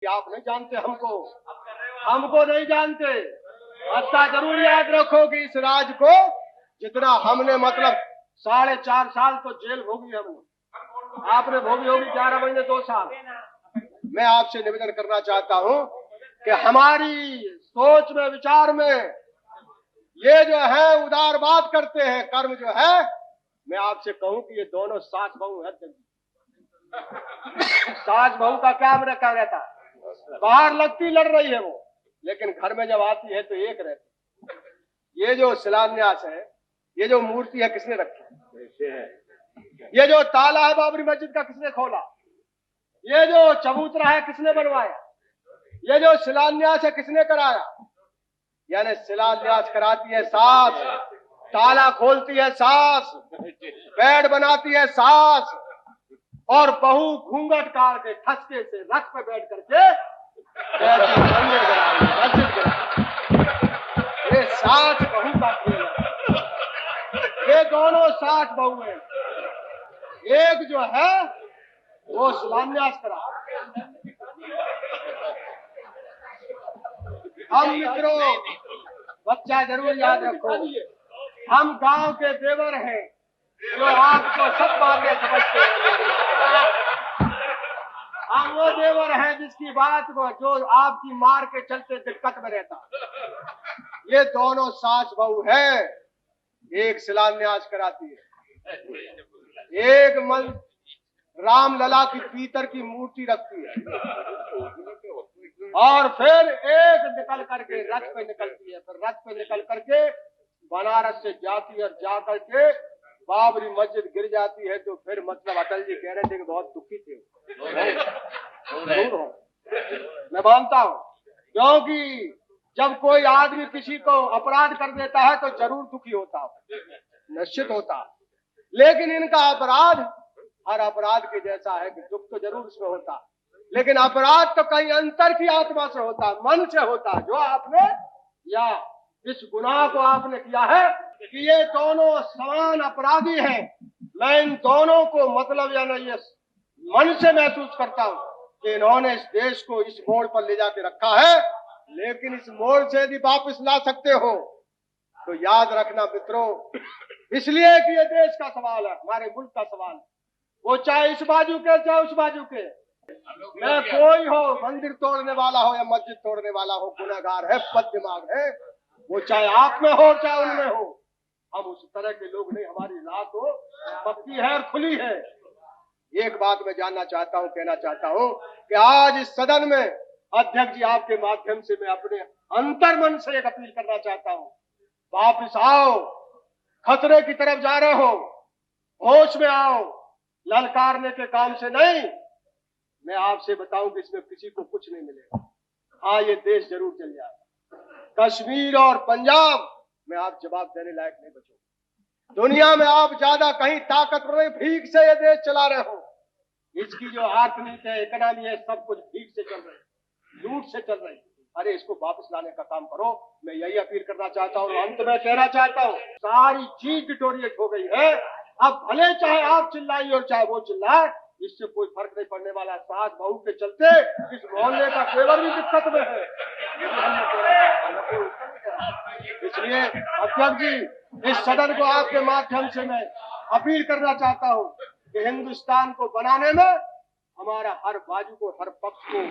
आप नहीं जानते हमको, हमको नहीं जानते। अच्छा जरूर याद रखो कि इस राज को जितना हमने मतलब 4.5 साल तो जेल भोगी हमने, आपने भोगी होगी 11 महीने 2 साल। मैं आपसे निवेदन करना चाहता हूं कि हमारी सोच में विचार में ये जो है उदारवाद करते हैं कर्म जो है, मैं आपसे कहूं कि ये दोनों सास बहू है। सास बहू का क्या रखा रहता है, बाहर लगती लड़ रही है वो, लेकिन घर में जब आती है तो एक रहती। ये जो शिलान्यास है, ये जो मूर्ति है किसने रखी है? ये जो ताला है बाबरी मस्जिद का किसने खोला? ये जो चबूतरा है किसने बनवाया? ये जो शिलान्यास है किसने कराया? यानी शिलान्यास कराती है सास, ताला खोलती है सास, बेड बनाती है सास, और बहू घूंघट काट के ठसके से रथ पे बैठ करके मंदिर बनाई, मस्जिद बनाई। ये सास बहू का खेल है। ये दोनों सास बहू हैं। एक जो है वो शिलान्यास करा। हम मित्रों बच्चा जरूर याद रखो, हम गांव के देवर हैं जो आपको सब बातें समझते हैं। हम वो देवर हैं जिसकी बात को जो आपकी मार के चलते दिक्कत में रहता। ये दोनों सास बहू है, एक शिलान्यास कराती है, एक मन राम लला की पीतल की मूर्ति रखती है, और फिर एक निकल करके रथ पे निकलती है। फिर रथ पे निकल करके बनारस से जाती है, और जा करके बाबरी मस्जिद गिर जाती है। तो फिर मतलब अटल जी कह रहे थे कि बहुत दुखी थे। मैं मानता हूं, क्योंकि जब कोई आदमी किसी को अपराध कर देता है तो जरूर दुखी होता है, निश्चित होता है। लेकिन इनका अपराध हर अपराध के जैसा है कि दुख तो जरूर इसमें होता, लेकिन अपराध तो कहीं अंतर की आत्मा से होता, मन से होता। जो आपने या इस गुनाह को आपने किया है कि ये दोनों समान अपराधी हैं, मैं इन दोनों को मतलब या ये मन से महसूस करता हूं कि इन्होंने इस देश को इस मोड़ पर ले जाके रखा है, लेकिन इस मोड़ से यदि वापस ला सकते हो तो याद रखना मित्रों, इसलिए कि ये देश का सवाल है, हमारे मुल्क का सवाल है। वो चाहे इस बाजू के चाहे उस बाजू के, मैं कोई हो, मंदिर तोड़ने वाला हो या मस्जिद तोड़ने वाला हो, गुनाहगार है, बद दिमाग है, वो चाहे आप में हो चाहे उनमें हो। हम उस तरह के लोग नहीं, हमारी राह तो पक्की है और खुली है। एक बात मैं जानना चाहता हूं, कहना चाहता हूं कि आज इस सदन में अध्यक्ष जी आपके माध्यम से मैं अपने अंतर्मन से एक अपील करना चाहता हूं, वापिस आओ, खतरे की तरफ जा रहे हो, होश में आओ, ललकारने के काम से नहीं। मैं आपसे बताऊं कि इसमें किसी को कुछ नहीं मिलेगा। हाँ, ये देश जरूर चल जाएगा। कश्मीर और पंजाब में आप जवाब देने लायक नहीं बचोगे। दुनिया में आप ज्यादा कहीं ताकतवर नहीं, भीख से ये देश चला रहे हो। इसकी जो अर्थनीति है, इकोनॉमी है, सब कुछ भीख से चल रही है, लूट से चल रही है। अरे इसको वापस लाने का काम करो। मैं यही अपील करना चाहता हूँ। अंत में कहना चाहता हूँ, सारी चीज डिटोरिएट हो गई है। अब भले चाहे आप चिल्लाइए और चाहे वो चिल्लाए, इससे कोई फर्क नहीं पड़ने वाला। सास बहू के चलते इस मोहल्ले का केवल भी दिक्कत में है। इसलिए अध्यक्ष जी, इस सदन को आपके माध्यम से मैं अपील करना चाहता हूं कि हिंदुस्तान को बनाने में हमारा हर बाजू को, हर पक्ष को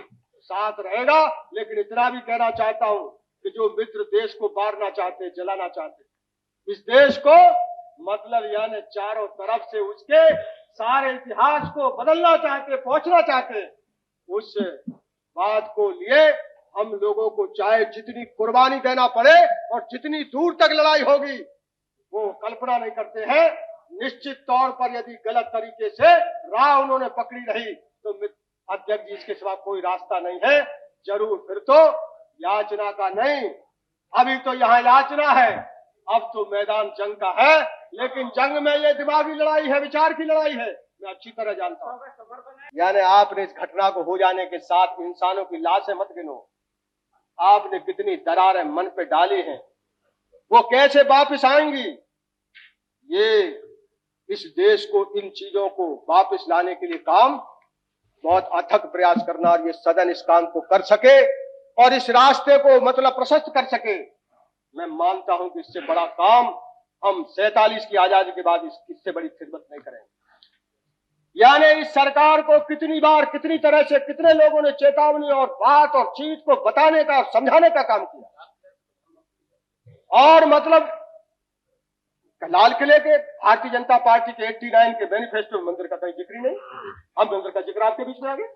साथ रहेगा। लेकिन इतना भी कहना चाहता हूं कि जो मित्र देश को मारना चाहते, जलाना चाहते, इस देश को मतलब यानी चारों तरफ से उसके सारे इतिहास को बदलना चाहते, पहुंचना चाहते, उस बात को लिए हम लोगों को चाहे जितनी कुर्बानी देना पड़े और जितनी दूर तक लड़ाई होगी वो कल्पना नहीं करते हैं। निश्चित तौर पर यदि गलत तरीके से राह उन्होंने पकड़ी रही तो अध्यक्ष जी इसके सिवा कोई रास्ता नहीं है। जरूर फिर तो याचना का नहीं, अभी तो यहाँ याचना है, अब तो मैदान जंग का है। लेकिन जंग में ये दिमागी लड़ाई है, विचार की लड़ाई है, मैं अच्छी तरह जानता हूँ। यानी आपने इस घटना को हो जाने के साथ इंसानों की लाशें मत गिनो, आपने कितनी दरारें मन पे डाली हैं, वो कैसे वापस आएंगी? ये इस देश को, इन चीजों को वापस लाने के लिए काम बहुत अथक प्रयास करना और ये सदन इस काम को कर सके और इस रास्ते को मतलब प्रशस्त कर सके। मैं मानता हूं कि इससे बड़ा काम हम 47 की आजादी के बाद इससे बड़ी खिदमत नहीं करेंगे। यानी इस सरकार को कितनी बार कितनी तरह से कितने लोगों ने चेतावनी और बात और चीज को बताने का और समझाने का काम किया। और मतलब लाल किले के भारतीय जनता पार्टी के 89 के मैनिफेस्टो मंदिर का कहीं जिक्र नहीं, हम मंदिर का जिक्र आपके बीच में आ गए।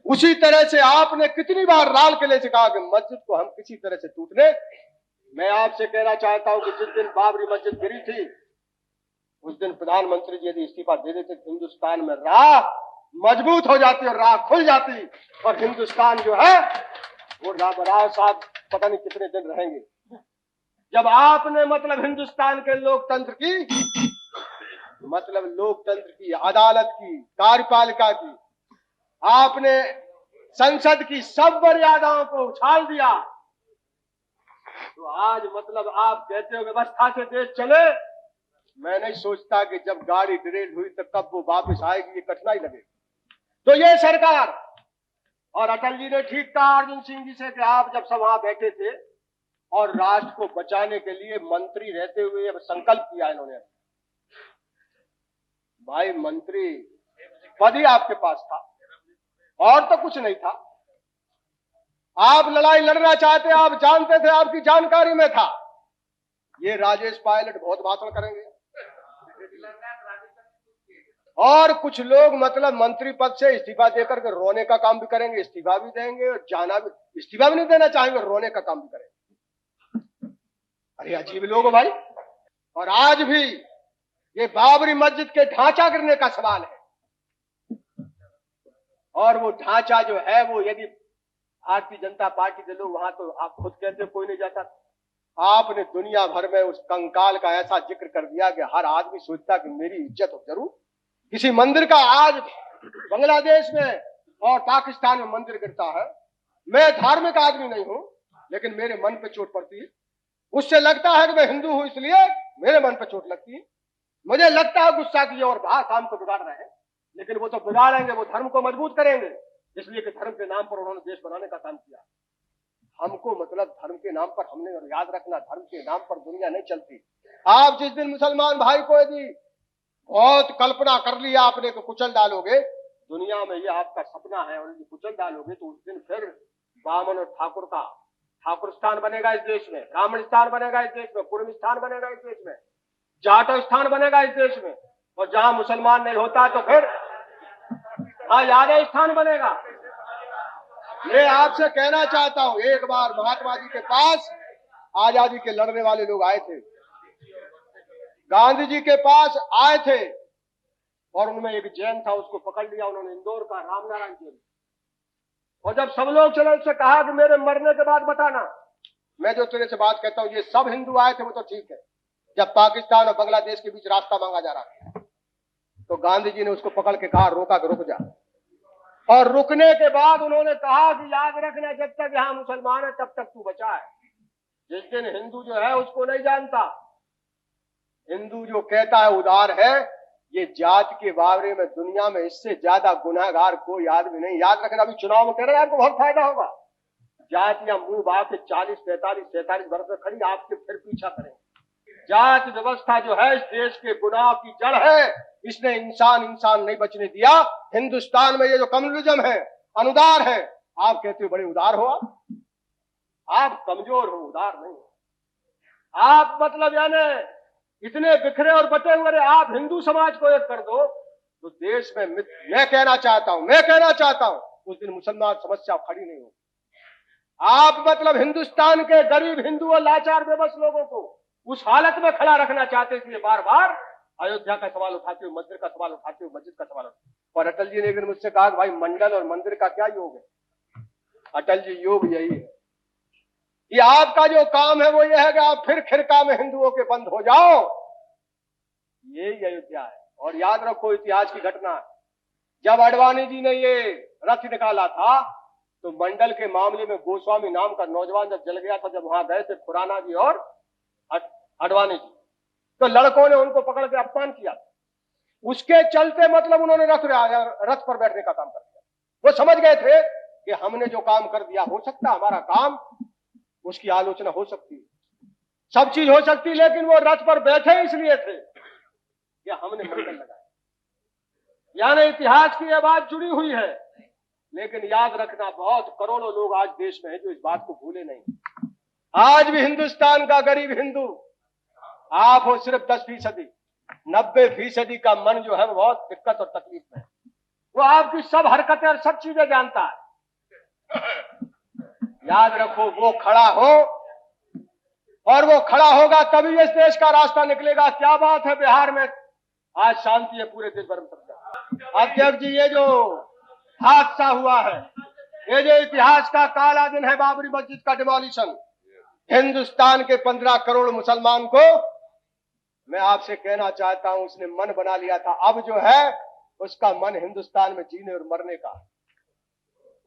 उसी तरह से आपने कितनी बार लाल किले से कहा कि मस्जिद को हम किसी तरह से टूटने। मैं आपसे कहना चाहता हूं कि जिस दिन बाबरी मस्जिद गिरी थी उस दिन प्रधानमंत्री जी यदि इस्तीफा दे देते हिंदुस्तान में राह मजबूत हो जाती और राह खुल जाती और हिंदुस्तान जो है वो राव साहब पता नहीं कितने दिन रहेंगे। जब आपने मतलब हिंदुस्तान के लोकतंत्र की मतलब लोकतंत्र की अदालत की कार्यपालिका की आपने संसद की सब मर्यादाओं को उछाल दिया तो आज मतलब आप कहते हो व्यवस्था से देश चले। मैं नहीं सोचता कि जब गाड़ी डिरेल हुई तो कब वो वापस आएगी, ये कठिनाई लगेगी। तो ये सरकार और अटल जी ने ठीक कहा अर्जुन सिंह जी से कि आप जब सब वहां बैठे थे और राष्ट्र को बचाने के लिए मंत्री रहते हुए संकल्प किया इन्होंने। भाई मंत्री पद ही आपके पास था और तो कुछ नहीं था। आप लड़ाई लड़ना चाहते, आप जानते थे, आपकी जानकारी में था। ये राजेश पायलट बहुत भाषण करेंगे और कुछ लोग मतलब मंत्री पद से इस्तीफा देकर के रोने का काम भी करेंगे, इस्तीफा भी देंगे और जाना भी, इस्तीफा भी नहीं देना चाहेंगे, रोने का काम भी करेंगे। अरे अजीब लोग हो भाई। और आज भी ये बाबरी मस्जिद के ढांचा गिरने का सवाल है और वो ढांचा जो है वो यदि भारतीय जनता पार्टी के लोग वहां तो आप खुद कहते कोई नहीं जाता। आपने दुनिया भर में उस कंकाल का ऐसा जिक्र कर दिया कि हर आदमी सोचता कि मेरी इज्जत हो जरूर। किसी मंदिर का आज बांग्लादेश में और पाकिस्तान में मंदिर गिरता है, मैं धार्मिक आदमी नहीं हूं लेकिन मेरे मन पे चोट पड़ती है। उससे लगता है कि मैं हिंदू हूं इसलिए मेरे मन पे चोट लगती है। मुझे लगता है गुस्सा किए और बाहर काम को बिगाड़ रहे हैं, लेकिन वो तो बिगाड़ेंगे, वो धर्म को मजबूत करेंगे इसलिए कि धर्म के नाम पर उन्होंने देश बनाने का काम किया। हमको मतलब धर्म के नाम पर हमने याद रखना, धर्म के नाम पर दुनिया नहीं चलती। आप जिस दिन मुसलमान भाई को यदि बहुत कल्पना कर लिया आपने को कुचल डालोगे दुनिया में, ये आपका सपना है और कुचल डालोगे तो उस दिन फिर बामन और ठाकुर का ठाकुरस्थान बनेगा इस देश में, ब्राह्मण स्थान बनेगा इस देश में, कुर्म स्थान बनेगा इस देश में, जाटो स्थान बनेगा इस देश में। और जहां मुसलमान नहीं होता तो फिर हाँ यादव स्थान बनेगा। मैं आपसे कहना चाहता हूं, एक बार महात्मा जी के पास आजादी के लड़ने वाले लोग आए थे, गांधी जी के पास आए थे और उनमें एक जैन था, उसको पकड़ लिया उन्होंने इंदौर का रामनारायण जेल। और जब सब लोग चले उससे कहा कि मेरे मरने के बाद बताना। मैं जो तेरे से बात कहता हूं ये सब हिंदू आए थे वो तो ठीक है, जब पाकिस्तान और बांग्लादेश के बीच रास्ता मांगा जा रहा था तो गांधी जी ने उसको पकड़ के कहा रोका कि रुक जा। और रुकने के बाद उन्होंने कहा कि याद रखना जब तक यहां मुसलमान है तब तक तू बचा है। जिस दिन हिंदू जो है उसको नहीं जानता, हिंदू जो कहता है उदार है, ये जात के बारे में दुनिया में इससे ज्यादा गुनाहगार कोई आदमी नहीं। याद रखना अभी चुनाव में कह रहे हैं आपको बहुत फायदा होगा। जातियां मुंह बात के 40, 45, 47 वर्ष में खड़ी आपके फिर पीछा करेंगे। जात व्यवस्था जो है इस देश के गुनाह की जड़ है, इसने इंसान नहीं बचने दिया। हिंदुस्तान में ये जो कम्युनिज्म है, अनुदार है, आप कहते हो बड़े उदार हो, आप कमजोर हो, उदार नहीं हो आप। मतलब यानी इतने बिखरे और बटे हुए आप हिंदू समाज को एक कर दो तो देश में मैं कहना चाहता हूं उस दिन मुसलमान समस्या खड़ी नहीं होगी। आप मतलब हिंदुस्तान के गरीब हिंदू और लाचार बेबस लोगों को उस हालत में खड़ा रखना चाहते, इसलिए बार बार अयोध्या का सवाल उठाते हो, मंदिर का सवाल उठाते हो, मस्जिद का सवाल उठाते हो। और अटल जी ने एक दिन मुझसे कहा कि भाई मंडल और मंदिर का क्या योग है। अटल जी योग यही है कि आपका जो काम है वो ये है कि आप फिर खिरका में हिंदुओं के बंद हो जाओ, यही अयोध्या है। और याद रखो इतिहास की घटना, जब अडवाणी जी ने ये रथ निकाला था तो मंडल के मामले में गोस्वामी नाम का नौजवान जब जल गया था, जब वहां गए थे खुराना जी और अडवाणी जी, तो लड़कों ने उनको पकड़ के अपमान किया। उसके चलते मतलब उन्होंने रथ पर बैठने का काम कर दिया। वो समझ गए थे कि हमने जो काम कर दिया, हो सकता हमारा काम, उसकी आलोचना हो सकती है, सब चीज हो सकती, लेकिन वो रथ पर बैठे इसलिए थे कि हमने मंगल लगाया। यानी इतिहास की यह बात जुड़ी हुई है। लेकिन याद रखना, बहुत करोड़ों लोग आज देश में हैं जो इस बात को भूले नहीं। आज भी हिंदुस्तान का गरीब हिंदू, आप हो सिर्फ 10%, 90% का मन जो है वो बहुत दिक्कत और तकलीफ में है। वो आपकी सब हरकतें और सब चीजें जानता है। याद रखो, वो खड़ा हो और वो खड़ा होगा तभी इस देश का रास्ता निकलेगा। क्या बात है, बिहार में आज शांति है, पूरे देश भर में सबका। अध्यक्ष जी, ये जो हादसा हुआ है, ये जो इतिहास का काला दिन है, बाबरी मस्जिद का डिमोलिशन, हिंदुस्तान के 15 करोड़ मुसलमान को मैं आपसे कहना चाहता हूं, उसने मन बना लिया था। अब जो है उसका मन हिंदुस्तान में जीने और मरने का,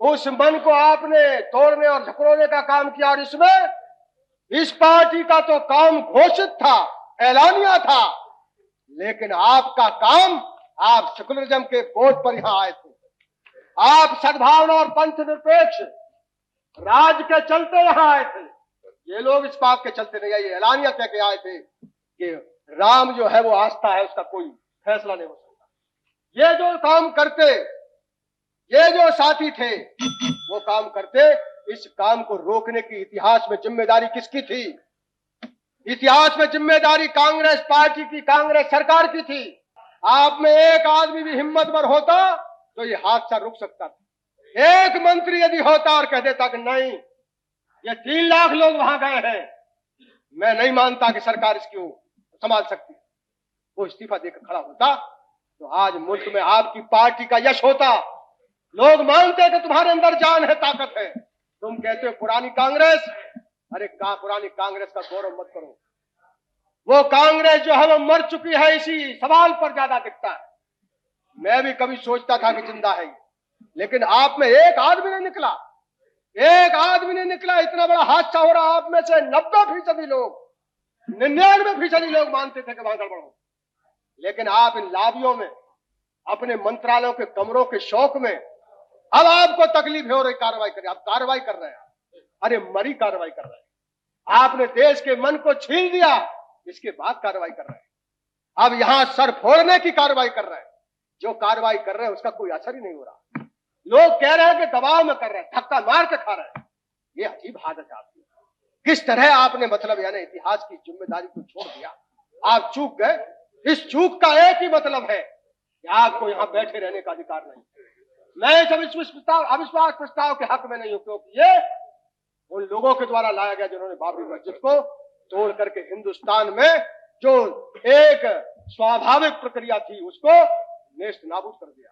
उस मन को आपने तोड़ने और झकड़ोने का काम किया। और इसमें इस पार्टी का तो काम घोषित था, ऐलानिया था, लेकिन आपका काम, आप सेकुलरिज्म के बोझ पर यहां आए थे। आप सद्भावना और पंथ निरपेक्ष राज के चलते यहां आए थे। ये लोग इस बात के चलते नहीं आए, ये ऐलानिया कह के आए थे कि राम जो है वो आस्था है, उसका कोई फैसला नहीं हो सकता। ये जो काम करते, ये जो साथी थे वो काम करते, इस काम को रोकने की इतिहास में जिम्मेदारी किसकी थी? इतिहास में जिम्मेदारी कांग्रेस पार्टी की, कांग्रेस सरकार की थी। आप में एक आदमी भी हिम्मतवर होता तो ये हादसा रुक सकता था। एक मंत्री यदि होता और कह देता कि नहीं, ये 3 लाख लोग वहां गए हैं, मैं नहीं मानता कि सरकार इसको संभाल सकती, वो इस्तीफा देकर खड़ा होता तो आज मुल्क में आपकी पार्टी का यश होता। लोग मानते कि तुम्हारे अंदर जान है, ताकत है। तुम कहते हो पुरानी कांग्रेस, अरे पुरानी कांग्रेस का गौरव मत करो। वो कांग्रेस जो है वो मर चुकी है, इसी सवाल पर ज्यादा दिखता है। मैं भी कभी सोचता था कि जिंदा है, लेकिन आप में एक आदमी नहीं निकला, एक आदमी नहीं निकला। इतना बड़ा हादसा हो रहा, आप में से 90% लोग, 99% लोग मानते थे कि वहां गड़बड़ हो। लेकिन आप इन लाभियों में, अपने मंत्रालयों के कमरों के शौक में, अब आपको तकलीफ हो रही कार्रवाई करें, आप कार्रवाई कर रहे हैं। अरे मरी कार्रवाई कर रहे हैं। आपने देश के मन को छीन दिया, इसके बाद कार्रवाई कर रहे हैं। अब यहां सर फोड़ने की कार्रवाई कर रहे हैं। जो कार्रवाई कर रहे हैं उसका कोई असर ही नहीं हो रहा। लोग कह रहे हैं कि दबाव में कर रहे हैं, धक्का मार के खा रहे हैं। ये अजीब आदत है आपकी। किस तरह आपने मतलब यानी इतिहास की जिम्मेदारी को छोड़ दिया, आप चूक गए। इस चूक का एक ही मतलब है कि आपको यहां बैठे रहने का अधिकार नहीं। मैं इस अविश्वास प्रस्ताव के हक में नहीं हूं, क्योंकि ये उन लोगों के द्वारा लाया गया जिन्होंने बाबरी मस्जिद को तोड़ करके हिंदुस्तान में जो एक स्वाभाविक प्रक्रिया थी उसको नेस्त नाबूद कर दिया।